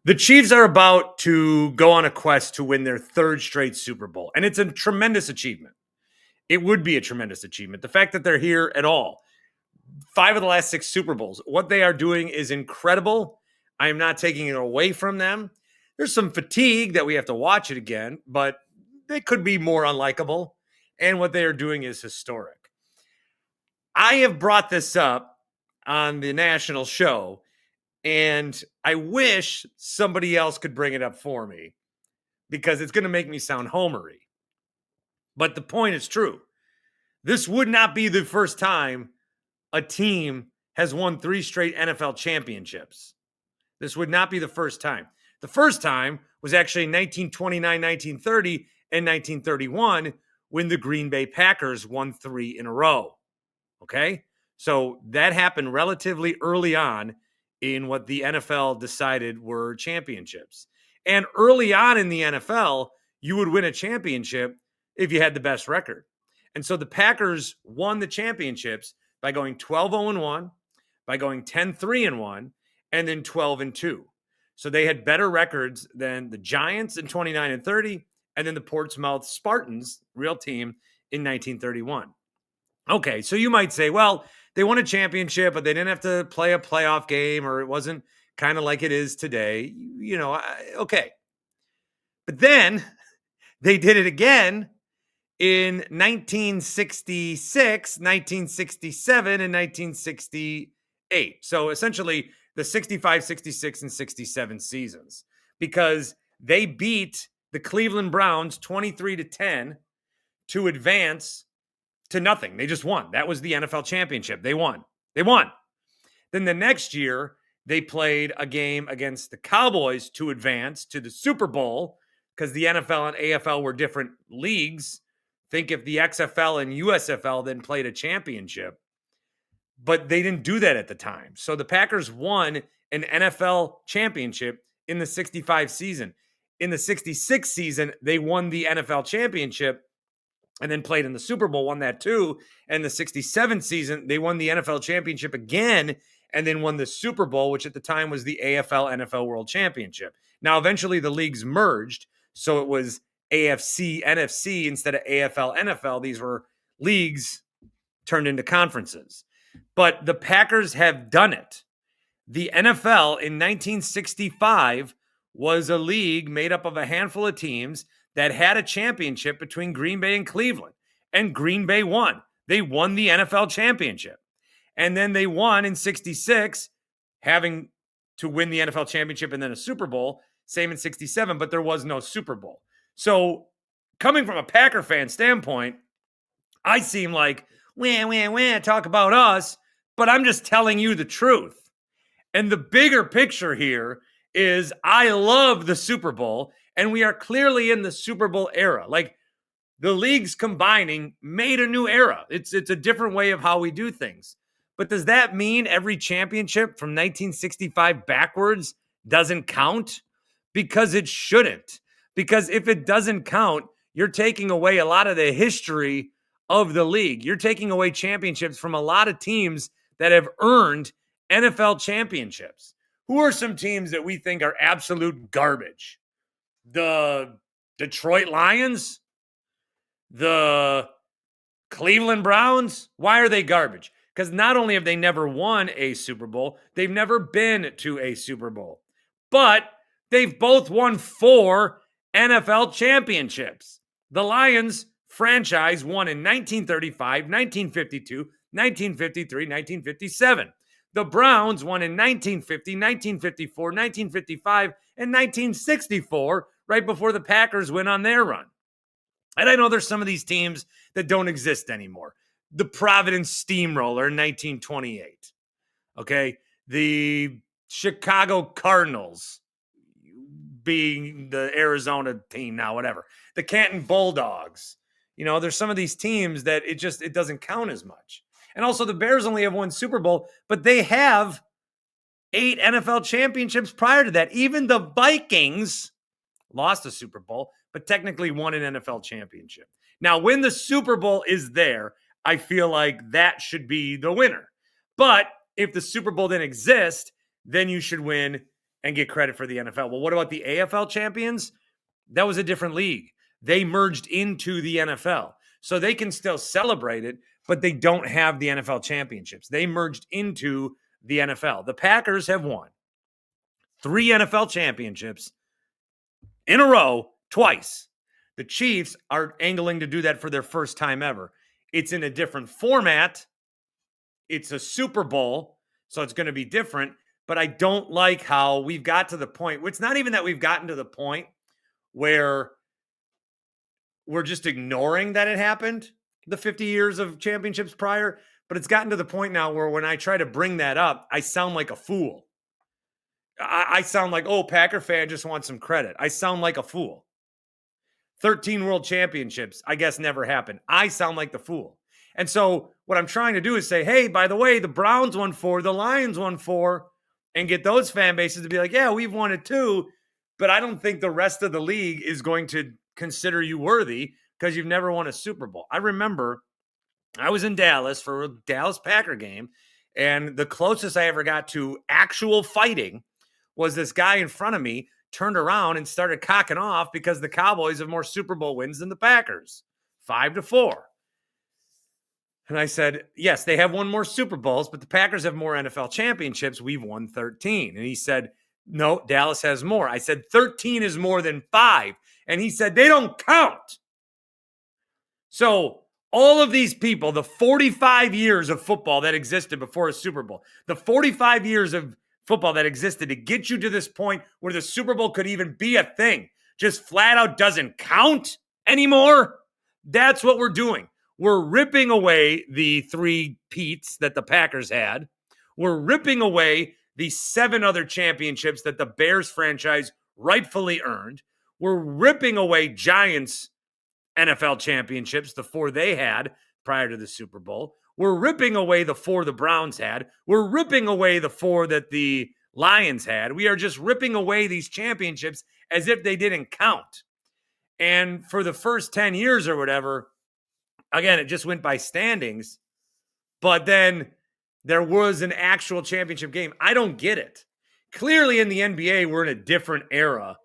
The Chiefs are about to go on a quest to win their third straight Super Bowl, and it's a tremendous achievement. It would be a tremendous achievement. The fact that they're here at all, 5 of the last 6 Super Bowls, what they are doing is incredible. I am not taking it away from them. There's some fatigue that we have to watch it again, but they could be more unlikable, and what they are doing is historic. I have brought this up on the national show, and I wish somebody else could bring it up for me because it's going to make me sound homery. But the point is true. This would not be the first time a team has won 3 straight NFL championships. This would not be the first time. The first time was actually in 1929, 1930, and 1931 when the Green Bay Packers won 3 in a row. Okay? So that happened relatively early on in what the NFL decided were championships. And early on in the NFL, you would win a championship if you had the best record. And so the Packers won the championships by going 12-0-1, by going 10-3-1, and then 12-2. So they had better records than the Giants in 29 and 30, and then the Portsmouth Spartans, real team, in 1931. Okay, so you might say, well, they won a championship, but they didn't have to play a playoff game, or it wasn't kind of like it is today. Okay. But then they did it again in 1966, 1967, and 1968. So essentially the 65, 66, and 67 seasons, because they beat the Cleveland Browns 23-10 to advance to nothing. They just won. That was the NFL championship. They won. Then the next year, they played a game against the Cowboys to advance to the Super Bowl because the NFL and AFL were different leagues. Think if the XFL and USFL then played a championship. But they didn't do that at the time. So the Packers won an NFL championship in the 65 season. In the 66 season, they won the NFL championship and then played in the Super Bowl, won that too. And the 67 season, they won the NFL championship again and then won the Super Bowl, which at the time was the AFL NFL World Championship. Now, eventually the leagues merged, so it was AFC, NFC instead of AFL, NFL. These were leagues turned into conferences. But the Packers have done it. The NFL in 1965 was a league made up of a handful of teams that had a championship between Green Bay and Cleveland. And Green Bay won. They won the NFL championship. And then they won in 66, having to win the NFL championship and then a Super Bowl. Same in 67, but there was no Super Bowl. So coming from a Packer fan standpoint, I seem like, talk about us, but I'm just telling you the truth. And the bigger picture here is I love the Super Bowl, and we are clearly in the Super Bowl era. Like the leagues combining made a new era. It's a different way of how we do things. But does that mean every championship from 1965 backwards doesn't count? Because it shouldn't. Because if it doesn't count, you're taking away a lot of the history of the league. You're taking away championships from a lot of teams that have earned NFL championships. Who are some teams that we think are absolute garbage? The Detroit Lions? The Cleveland Browns? Why are they garbage? Because not only have they never won a Super Bowl, they've never been to a Super Bowl. But they've both won 4 NFL championships. The Lions franchise won in 1935, 1952, 1953, 1957. The Browns won in 1950, 1954, 1955, and 1964, right before the Packers went on their run. And I know there's some of these teams that don't exist anymore. The Providence Steamroller in 1928. Okay? The Chicago Cardinals being the Arizona team now, whatever. The Canton Bulldogs. There's some of these teams that it doesn't count as much. And also the Bears only have 1 Super Bowl, but they have 8 NFL championships prior to that. Even the Vikings lost a Super Bowl, but technically won an NFL championship. Now, when the Super Bowl is there, I feel like that should be the winner. But if the Super Bowl didn't exist, then you should win and get credit for the NFL. Well, what about the AFL champions? That was a different league. They merged into the NFL. So they can still celebrate it, but they don't have the NFL championships. They merged into the NFL. The Packers have won 3 NFL championships in a row twice. The Chiefs are angling to do that for their first time ever. It's in a different format. It's a Super Bowl, so it's going to be different. But I don't like how we've got to the point. It's not even that we've gotten to the point where we're just ignoring that it happened, the 50 years of championships prior. But it's gotten to the point now where when I try to bring that up, I sound like a fool. I sound like, oh, Packer fan just wants some credit. I sound like a fool. 13 world championships, I guess, never happened. I sound like the fool. And so what I'm trying to do is say, hey, by the way, the Browns won 4, the Lions won 4, and get those fan bases to be like, yeah, we've won it too. But I don't think the rest of the league is going to consider you worthy because you've never won a Super Bowl. I remember I was in Dallas for a Dallas Packer game, and the closest I ever got to actual fighting was this guy in front of me turned around and started cocking off because the Cowboys have more Super Bowl wins than the Packers, 5-4. And I said, yes, they have won more Super Bowls, but the Packers have more NFL championships. We've won 13. And he said, no, Dallas has more. I said, 13 is more than 5. And he said, they don't count. So all of these people, the 45 years of football that existed before a Super Bowl, the 45 years of football that existed to get you to this point where the Super Bowl could even be a thing, just flat out doesn't count anymore. That's what we're doing. We're ripping away the 3 Petes that the Packers had. We're ripping away the 7 other championships that the Bears franchise rightfully earned. We're ripping away Giants NFL championships, the 4 they had prior to the Super Bowl. We're ripping away the 4 the Browns had. We're ripping away the 4 that the Lions had. We are just ripping away these championships as if they didn't count. And for the first 10 years or whatever, again, it just went by standings. But then there was an actual championship game. I don't get it. Clearly in the NBA, we're in a different era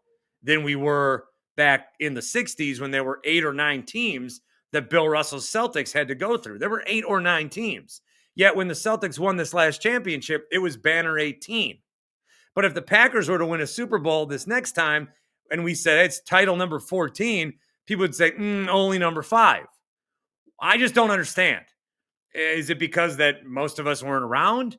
than we were back in the 60s when there were 8 or 9 teams that Bill Russell's Celtics had to go through. There were 8 or 9 teams. Yet when the Celtics won this last championship, it was banner 18. But if the Packers were to win a Super Bowl this next time, and we said it's title number 14, people would say, only number 5. I just don't understand. Is it because that most of us weren't around?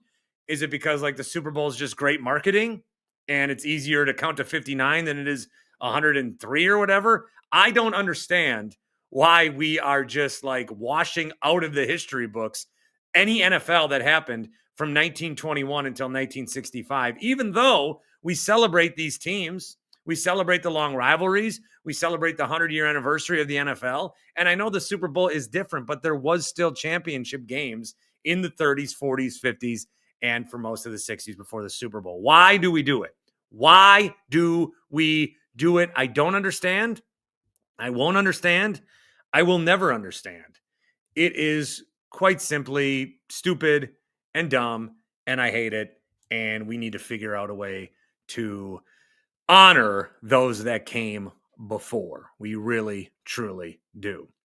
Is it because like the Super Bowl is just great marketing and it's easier to count to 59 than it is 103 or whatever? I don't understand why we are just like washing out of the history books any NFL that happened from 1921 until 1965, even though we celebrate these teams. We celebrate the long rivalries. We celebrate the 100-year anniversary of the NFL. And I know the Super Bowl is different, but there was still championship games in the 30s, 40s, 50s, and for most of the 60s before the Super Bowl. Why do we do it? Why do we do it? I don't understand. I won't understand. I will never understand. It is quite simply stupid and dumb, and I hate it. And we need to figure out a way to honor those that came before. We really, truly do.